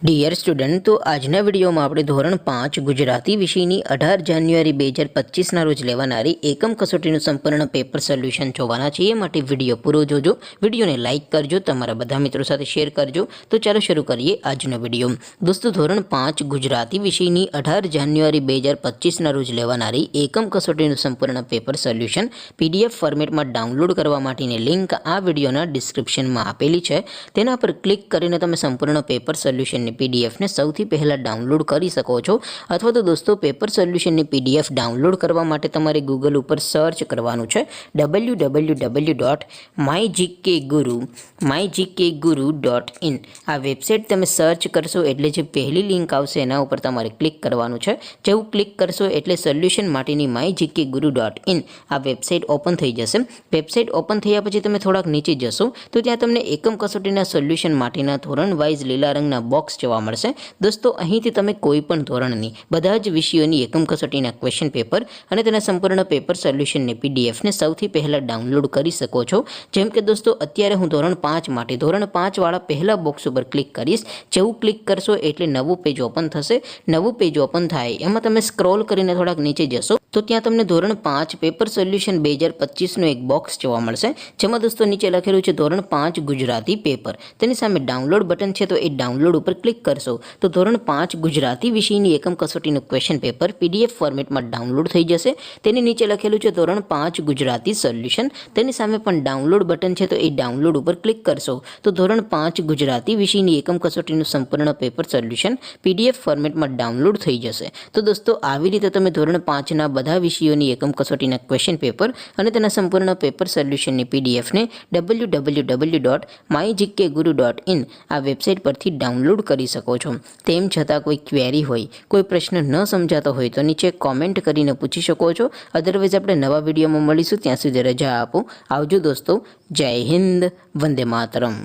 Dear student, તો આજના વિડીયોમાં આપણે ધોરણ 5 ગુજરાતી વિષયની 18 જાન્યુઆરી 2025ના રોજ લેવાનારી એકમ કસોટીનું સંપૂર્ણ પેપર સોલ્યુશન જોવાના છીએ। એ માટે વિડીયો પૂરો જોજો, વિડીયોને લાઇક કરજો, તમારા બધા મિત્રો સાથે શેર કરજો। તો ચાલો શરૂ કરીએ આજનો વિડીયો। દોસ્તો, ધોરણ 5 ગુજરાતી વિષયની 18 જાન્યુઆરી 2025ના રોજ લેવાનારી એકમ કસોટીનું સંપૂર્ણ પેપર સોલ્યુશન PDF ફોર્મેટમાં ડાઉનલોડ કરવા માટેની લિંક આ વિડીયોના ડિસ્ક્રિપ્શનમાં આપેલી છે। તેના પર ક્લિક કરીને તમે સંપૂર્ણ પેપર સોલ્યુશનની PDF ને સૌથી પહેલાં ડાઉનલોડ કરી શકો છો। અથવા તો દોસ્તો, પેપર સોલ્યુશનની PDF ડાઉનલોડ કરવા માટે તમારે ગૂગલ ઉપર સર્ચ કરવાનું છે www.mygkguru.in। આ વેબસાઇટ તમે સર્ચ કરશો એટલે જે પહેલી લિંક આવશે એના ઉપર તમારે ક્લિક કરવાનું છે। જેવું ક્લિક કરશો એટલે સોલ્યુશન માટેની mygkguru.in આ વેબસાઇટ ઓપન થઈ જશે। વેબસાઇટ ઓપન થયા પછી તમે થોડાક નીચે જશો તો ત્યાં તમને એકમ કસોટીના સોલ્યુશન માટેના ધોરણ વાઇઝ લીલા રંગના બોક્સ જોવા મળશે। દોસ્તો, અહીંથી તમે કોઈ પણ ધોરણની બધા જ વિષયોની એકમ કસોટીના ક્વેશ્ચન પેપર અને તેના સંપૂર્ણ પેપર સોલ્યુશનની PDF ને સૌથી પહેલાં ડાઉનલોડ કરી શકો છો। જેમ કે દોસ્તો, અત્યારે હું ધોરણ 5 માટે ધોરણ 5 વાળા પહેલા બોક્સ ઉપર ક્લિક કરીશ। જેવું ક્લિક કરશો એટલે નવું પેજ ઓપન થશે। નવું પેજ ઓપન થાય એમાં તમે સ્ક્રોલ કરીને થોડાક નીચે જશો તો ત્યાં તમને ધોરણ 5 પેપર સોલ્યુશન 2025નું એક બોક્સ જોવા મળશે। જેમાં દોસ્તો નીચે લખેલું છે ધોરણ 5 ગુજરાતી પેપર। તેની સામે ડાઉનલોડ બટન છે, તો એ ડાઉનલોડ ઉપર ક્લિક કરશો તો ધોરણ 5 ગુજરાતી વિષયની એકમ કસોટીનું ક્વેશ્ચન પેપર PDF ફોર્મેટમાં ડાઉનલોડ થઈ જશે। તેની નીચે લખેલું છે ધોરણ 5 ગુજરાતી સોલ્યુશન। તેની સામે પણ ડાઉનલોડ બટન છે, તો એ ડાઉનલોડ ઉપર ક્લિક કરશો તો ધોરણ 5 ગુજરાતી વિષયની એકમ કસોટીનું સંપૂર્ણ પેપર સોલ્યુશન PDF ફોર્મેટમાં ડાઉનલોડ થઈ જશે। તો દોસ્તો, આવી રીતે તમે ધોરણ 5ના બધા વિષયોની એકમ કસોટીના ક્વેશ્ચન પેપર અને તેના સંપૂર્ણ પેપર સોલ્યુશનની PDF ને www.mygkguru.in આ વેબસાઇટ પરથી ડાઉનલોડ કરી શકો છો। તેમ છતાં કોઈ ક્વેરી હોય, કોઈ પ્રશ્ન ન સમજાતો હોય તો નીચે કોમેન્ટ કરીને પૂછી શકો છો। અધરવાઇઝ આપણે નવા વિડીયોમાં મળીશું, ત્યાં સુધી રજા આપો। આવજો દોસ્તો, જય હિન્દ, વંદે માતરમ।